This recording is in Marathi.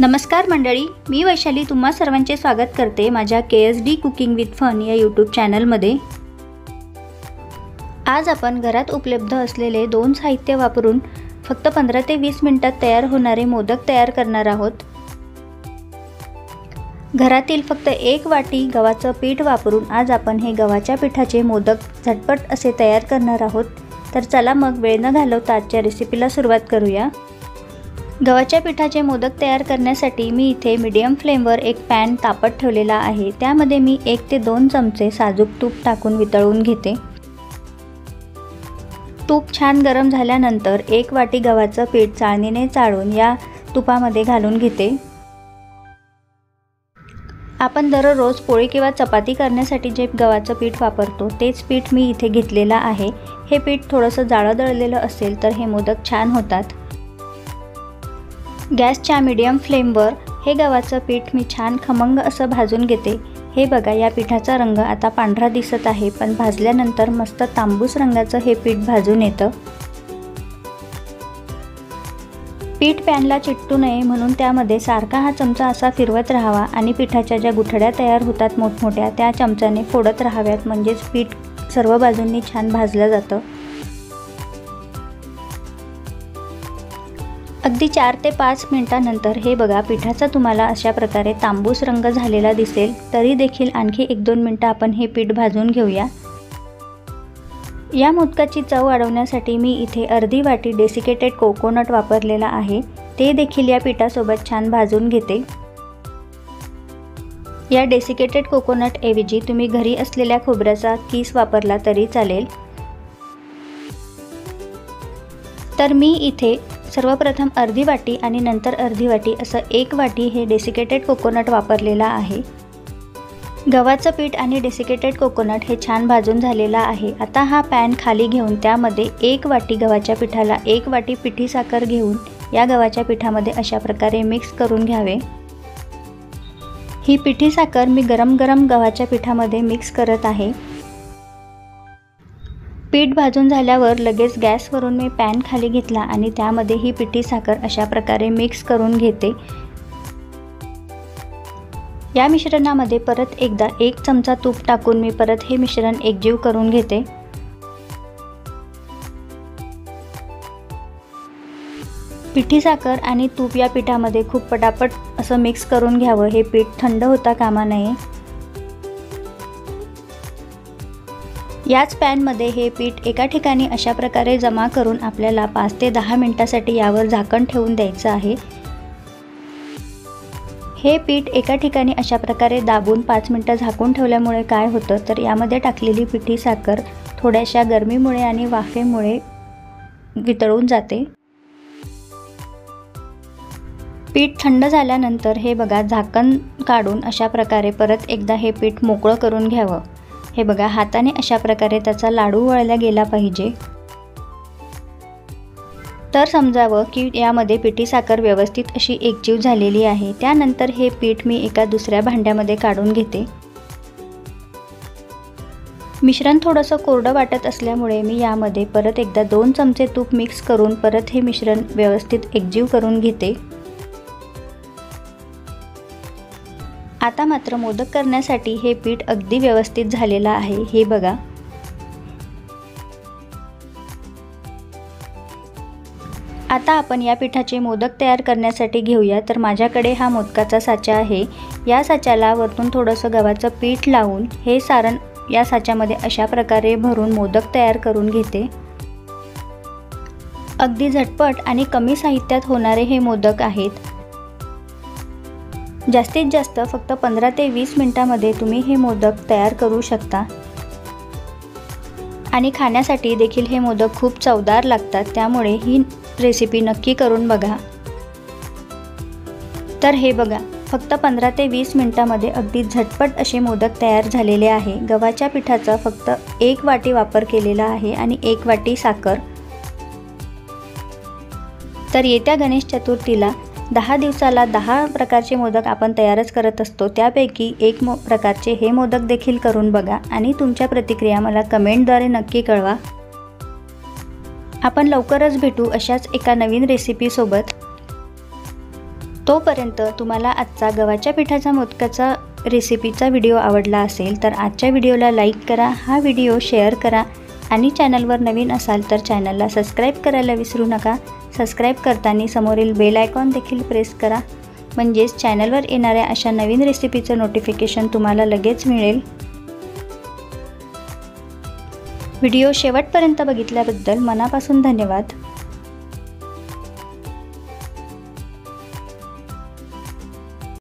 नमस्कार मंडळी, मी वैशाली तुम्हा सर्वांचे स्वागत करते माझ्या KSD कुकिंग विथ फन या यूट्यूब चॅनलमध्ये। आज आपण घरात उपलब्ध असलेले दोन साहित्य वापरून फक्त 15 ते 20 मिनिटात तयार होणारे मोदक तयार करणार आहोत। घरातील फक्त 1 वाटी गव्हाचं पीठ वापरून आज आपण हे गव्हाच्या पिठाचे मोदक झटपट असे तयार करणार आहोत। तर चला मग वेळ न घालवता आजच्या रेसिपीला सुरुवात करूया। गव्हाच्या पिठाचे मोदक तयार करण्यासाठी मी इथे मीडियम फ्लेमवर एक पॅन तापत ठेवलेला आहे। त्यामध्ये मी 1 ते 2 चमचे साजूक तूप टाकून वितळून घेते। तूप छान गरम झाल्यानंतर 1 वाटी गव्हाचं पीठ चाळणीने चाळून या तुपामध्ये घालून घेते। आपण दररोज पोळी किंवा चपाती करण्यासाठी जे गव्हाचं पीठ वापरतो तेच पीठ मी इथे घेतलेलं आहे। हे पीठ थोडंसं जाडं दळलेलं असेल तर हे मोदक छान होतात। गॅसच्या मीडियम फ्लेमवर हे गव्हाचं पीठ मी छान खमंग असं भाजून घेते। हे बघा, या पिठाचा रंग आता पांढरा दिसत आहे, पण भाजल्यानंतर मस्त तांबूस रंगाचं हे पीठ भाजून येतं। पीठ पॅनला चिटकू नये म्हणून त्यामध्ये सारखा हा चमचा असा फिरवत राहावा आणि पिठाच्या ज्या गुठळ्या तयार होतात मोठमोठ्या त्या चमच्याने फोडत राहाव्यात, म्हणजेच पीठ सर्व बाजूंनी छान भाजलं जातं। अगदी 4 ते 5 मिनिटांनंतर हे बघा, पिठाचा तुम्हाला अशा प्रकारे तांबूस रंग झालेला दिसेल। तरी देखील आणखी 1-2 मिनिटं आपण हे पीठ भाजून घेऊया। या मोदकाची चव वाढवण्यासाठी मी इथे अर्धी वाटी डेसिकेटेड कोकोनट वापरलेला आहे। ते देखील या पिठासोबत छान भाजून घेते। या डेसिकेटेड कोकोनट ऐवजी तुम्ही घरी असलेल्या खोबऱ्याचा कीस वापरला तरी चालेल। तर मी इथे सर्वप्रथम अर्धी वाटी आणि नंतर अर्धी वाटी असं 1 वाटी हे डेसिकेटेड कोकोनट वापरलेला आहे। गव्हाचं पीठ आणि डेसिकेटेड कोकोनट हे छान भाजून झालेला आहे। आता हा पॅन खाली घेऊन त्यामध्ये 1 वाटी गव्हाच्या पिठाला 1 वाटी पिठी साखर घेऊन या गव्हाच्या पिठामध्ये अशा प्रकारे मिक्स करून घ्यावे। ही पिठी साखर मी गरम गव्हाच्या पिठामध्ये मिक्स करत आहे। पीठ भाजून झाल्यावर लगेच गॅसवरून मी पॅन खाली घेतला आणि त्यामध्ये ही पिठी साखर अशा प्रकारे मिक्स करून घेते। या मिश्रणामध्ये परत एकदा 1 चमचा तूप टाकून मी परत हे मिश्रण एकजीव करून घेते। पिठी साखर आणि तूप या पिठामध्ये खूप पटापट असं मिक्स करून घ्यावं। हे पीठ थंड होता कामा नये। याच पॅनमध्ये हे पीठ एका ठिकाणी अशा प्रकारे जमा करून आपल्याला 5 ते 10 मिनिटांसाठी यावर झाकण ठेवून द्यायचं आहे। हे पीठ एका ठिकाणी अशा प्रकारे दाबून 5 मिनिटं झाकून ठेवल्यामुळे काय होतं तर यामध्ये टाकलेली पिठी साखर थोड्याशा गरमीमुळे आणि वाफेमुळे वितळून जाते। पीठ थंड झाल्यानंतर हे बघा, झाकण काढून अशा प्रकारे परत एकदा हे पीठ मोकळं करून घ्यावं। हे बघा, हाताने अशा प्रकारे त्याचा लाडू वळला गेला पाहिजे। तर समजावं की यामध्ये पिठी साखर व्यवस्थित अशी एकजीव झालेली आहे। त्यानंतर हे पीठ मी एका दुसऱ्या भांड्यामध्ये काढून घेते। मिश्रण थोडंसं कोरडं वाटत असल्यामुळे मी यामध्ये परत एकदा 2 चमचे तूप मिक्स करून परत हे मिश्रण व्यवस्थित एकजीव करून घेते। आता मात्र मोदक करण्यासाठी हे पीठ अगदी व्यवस्थित झालेलं आहे। हे बघा, आता आपण या पिठाचे मोदक तयार करण्यासाठी घेऊया। तर माझ्याकडे हा मोदकाचा साचा आहे। या साच्याला वरतून थोडंसं गव्हाचं पीठ लावून हे सारण या साच्यामध्ये अशा प्रकारे भरून मोदक तयार करून घेते। अगदी झटपट आणि कमी साहित्यात होणारे हे मोदक आहेत। जास्तीत जास्त फक्त 15 ते 20 मिनिटांमध्ये तुम्ही हे मोदक तयार करू शकता आणि खाण्यासाठी देखील हे मोदक खूप चवदार लागतात। त्यामुळे ही रेसिपी नक्की करून बघा। तर हे बघा, फक्त 15 ते 20 मिनिटांमध्ये अगदी झटपट असे मोदक तयार झालेले आहे। गव्हाच्या पिठाचा फक्त 1 वाटी वापर केलेला आहे आणि 1 वाटी साखर। तर येत्या गणेश चतुर्थीला 10 दिवसाला 10 प्रकारचे मोदक आपण तयारच करत असतो। त्यापैकी एक प्रकारचे हे मोदक देखील करून बघा आणि तुमच्या प्रतिक्रिया मला कमेंटद्वारे नक्की कळवा। आपण लवकरच भेटू अशाच एका नवीन रेसिपी सोबत। तोपर्यंत तुम्हाला आजचा गव्हाच्या पिठाचा मोदकाचा रेसिपीचा व्हिडिओ आवडला असेल तर आजच्या व्हिडिओला लाईक करा, हा व्हिडिओ शेअर करा आणि चॅनलवर नवीन असाल तर चॅनलला सबस्क्राईब करायला विसरू नका. सबस्क्राईब करताना समोरील बेल आयकॉन देखील प्रेस करा, म्हणजेच चॅनलवर येणाऱ्या अशा नवीन रेसिपीचं नोटिफिकेशन तुम्हाला लगेच मिळेल. व्हिडिओ शेवटपर्यंत बघितल्याबद्दल मनापासून धन्यवाद.